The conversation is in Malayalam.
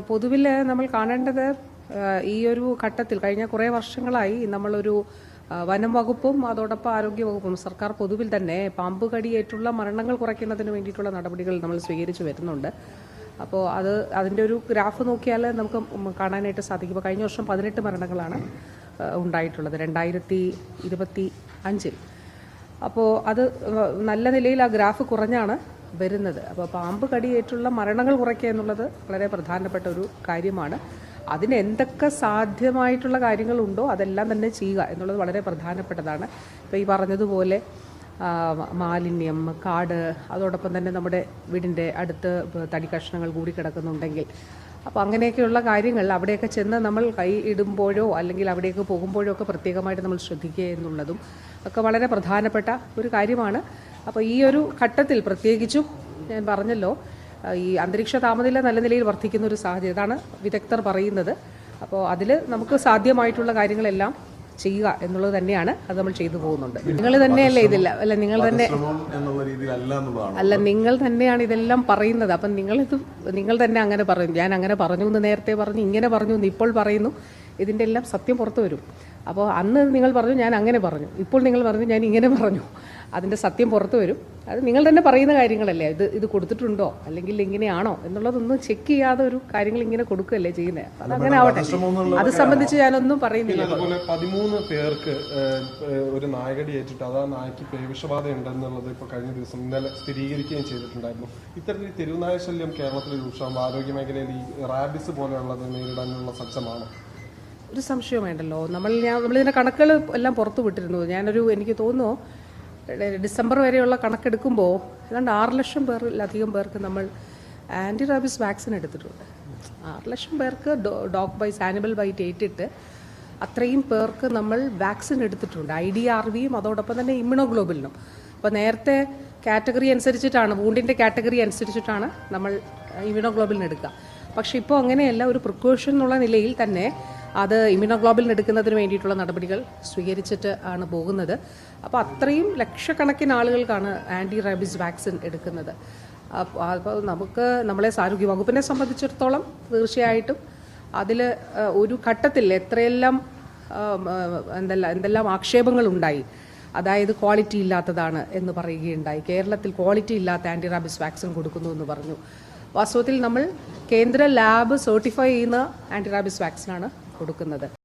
പൊതുവിൽ നമ്മൾ കാണേണ്ടത് ഈ ഒരു ഘട്ടത്തിൽ കഴിഞ്ഞ കുറേ വർഷങ്ങളായി നമ്മളൊരു വനം വകുപ്പും അതോടൊപ്പം ആരോഗ്യ വകുപ്പും സർക്കാർ പൊതുവിൽ തന്നെ പാമ്പ് കടിയേറ്റുള്ള മരണങ്ങൾ കുറയ്ക്കുന്നതിന് വേണ്ടിയിട്ടുള്ള നടപടികൾ നമ്മൾ സ്വീകരിച്ചു വരുന്നുണ്ട്. അപ്പോൾ അതിൻ്റെ ഒരു ഗ്രാഫ് നോക്കിയാൽ നമുക്ക് കാണാനായിട്ട് സാധിക്കും. ഇപ്പോൾ കഴിഞ്ഞ വർഷം 18 മരണങ്ങളാണ് ഉണ്ടായിട്ടുള്ളത് 2025. അപ്പോൾ അത് നല്ല നിലയിൽ ആ ഗ്രാഫ് കുറഞ്ഞാണ് വരുന്നത്. അപ്പോൾ പാമ്പ് കടിയേറ്റുള്ള മരണങ്ങൾ കുറയ്ക്കുക എന്നുള്ളത് വളരെ പ്രധാനപ്പെട്ട ഒരു കാര്യമാണ്. അതിന് എന്തൊക്കെ സാധ്യമായിട്ടുള്ള കാര്യങ്ങളുണ്ടോ അതെല്ലാം തന്നെ ചെയ്യുക എന്നുള്ളത് വളരെ പ്രധാനപ്പെട്ടതാണ്. ഇപ്പോൾ ഈ പറഞ്ഞതുപോലെ മാലിന്യം, കാട്, അതോടൊപ്പം തന്നെ നമ്മുടെ വീടിൻ്റെ അടുത്ത് തടി കഷ്ണങ്ങൾ കൂടി കിടക്കുന്നുണ്ടെങ്കിൽ അപ്പോൾ അങ്ങനെയൊക്കെയുള്ള കാര്യങ്ങൾ അവിടെയൊക്കെ ചെന്ന് നമ്മൾ കൈ ഇടുമ്പോഴോ അല്ലെങ്കിൽ അവിടേക്ക് പോകുമ്പോഴോ ഒക്കെ പ്രത്യേകമായിട്ട് നമ്മൾ ശ്രദ്ധിക്കുക എന്നുള്ളതും ഒക്കെ വളരെ പ്രധാനപ്പെട്ട ഒരു കാര്യമാണ്. അപ്പോൾ ഈ ഒരു ഘട്ടത്തിൽ പ്രത്യേകിച്ചും ഞാൻ പറഞ്ഞല്ലോ, ഈ അന്തരീക്ഷ താപനില നല്ല നിലയിൽ വർദ്ധിക്കുന്ന ഒരു സാഹചര്യം ഇതാണ് വിദഗ്ധർ പറയുന്നത്. അപ്പോൾ അതിൽ നമുക്ക് സാധ്യമായിട്ടുള്ള കാര്യങ്ങളെല്ലാം ചെയ്യുക എന്നുള്ളത് തന്നെയാണ് അത് നമ്മൾ ചെയ്തു പോകുന്നുണ്ട്. നിങ്ങൾ തന്നെയല്ലേ ഇതില്ല അല്ല നിങ്ങൾ തന്നെയാണ് ഇതെല്ലാം പറയുന്നത്. അപ്പം നിങ്ങൾ തന്നെ അങ്ങനെ പറയും. ഞാൻ അങ്ങനെ പറഞ്ഞു എന്ന് നേരത്തെ പറഞ്ഞു, ഇങ്ങനെ പറഞ്ഞു എന്ന് ഇപ്പോൾ പറയുന്നു. ഇതിൻ്റെ എല്ലാം സത്യം പുറത്തു വരും. അപ്പോൾ അന്ന് നിങ്ങൾ പറഞ്ഞു ഞാൻ അങ്ങനെ പറഞ്ഞു, ഇപ്പോൾ നിങ്ങൾ പറഞ്ഞു ഞാൻ ഇങ്ങനെ പറഞ്ഞു. അതിൻ്റെ സത്യം പുറത്തു വരും. അത് നിങ്ങൾ തന്നെ പറയുന്ന കാര്യങ്ങളല്ലേ. ഇത് കൊടുത്തിട്ടുണ്ടോ അല്ലെങ്കിൽ ഇങ്ങനെയാണോ എന്നുള്ളതൊന്നും ചെക്ക് ചെയ്യാതെ ഒരു കാര്യങ്ങൾ ഇങ്ങനെ കൊടുക്കുകയല്ലേ ചെയ്യുന്നത്. അത് അങ്ങനെ ആവട്ടെ, അത് സംബന്ധിച്ച് ഞാനൊന്നും പറയുന്നില്ല. 13 പേർക്ക് ഒരു നായകടി ഏറ്റിട്ട് അത് ആ നായ്ക്ക് പേവിഷബാധ ഉണ്ടെന്നുള്ളത് ഇപ്പോൾ കഴിഞ്ഞ ദിവസം ഇന്നലെ സ്ഥിരീകരിക്കുകയും ചെയ്തിട്ടുണ്ടായിരുന്നു. ഇത്തരത്തിൽ തെരുവുനായ ശല്യം കേരളത്തിൽ രൂക്ഷമാകുമ്പോൾ ആരോഗ്യ മേഖലയിൽ ഈ റാബിസ് പോലെയുള്ളത് നേരിടാനുള്ള സജ്ജമാണോ? ഒരു സംശയം വേണ്ടല്ലോ. നമ്മളിതിൻ്റെ കണക്കുകൾ എല്ലാം പുറത്തു വിട്ടിരുന്നു. എനിക്ക് തോന്നുന്നു ഡിസംബർ വരെയുള്ള കണക്കെടുക്കുമ്പോൾ ഏതാണ്ട് 6 ലക്ഷം പേരിലധികം പേർക്ക് നമ്മൾ ആൻറ്റി റാബിസ് വാക്സിൻ എടുത്തിട്ടുണ്ട്. 6 ലക്ഷം പേർക്ക് ഡോഗ് ബൈറ്റ്സ്, ആനിമൽ ബൈറ്റ് ഏറ്റിട്ട് അത്രയും പേർക്ക് നമ്മൾ വാക്സിൻ എടുത്തിട്ടുണ്ട്. IDRVയും അതോടൊപ്പം തന്നെ ഇമ്മ്യൂണോഗ്ലോബുലിനും. അപ്പോൾ നേരത്തെ കാറ്റഗറി അനുസരിച്ചിട്ടാണ്, വൂണ്ടിൻ്റെ കാറ്റഗറി അനുസരിച്ചിട്ടാണ് നമ്മൾ ഇമ്മ്യൂണോഗ്ലോബുലിന് എടുക്കുക. പക്ഷേ ഇപ്പോൾ അങ്ങനെയല്ല, ഒരു പ്രിക്കോഷൻ എന്നുള്ള നിലയിൽ തന്നെ അത് ഇമ്മ്യൂണോഗ്ലോബുലിൻ എടുക്കുന്നതിന് വേണ്ടിയിട്ടുള്ള നടപടികൾ സ്വീകരിച്ചിട്ട് ആണ് പോകുന്നത്. അപ്പോൾ അത്രയും ലക്ഷക്കണക്കിന് ആളുകൾക്കാണ് ആൻറ്റി റാബിസ് വാക്സിൻ എടുക്കുന്നത്. അപ്പോൾ നമ്മളെ ആരോഗ്യ വകുപ്പിനെ സംബന്ധിച്ചിടത്തോളം തീർച്ചയായിട്ടും അതിൽ ഒരു ഘട്ടത്തിൽ എന്തെല്ലാം ആക്ഷേപങ്ങളുണ്ടായി. അതായത് ക്വാളിറ്റി ഇല്ലാത്തതാണ് എന്ന് പറയുകയുണ്ടായി. കേരളത്തിൽ ക്വാളിറ്റി ഇല്ലാത്ത ആൻറ്റി റാബിസ് വാക്സിൻ കൊടുക്കുന്നു എന്ന് പറഞ്ഞു. വാസ്തവത്തിൽ നമ്മൾ കേന്ദ്ര ലാബ് സർട്ടിഫൈ ചെയ്യുന്ന ആൻറ്റി റാബിസ് വാക്സിനാണ് കൊടുക്കുന്നത്.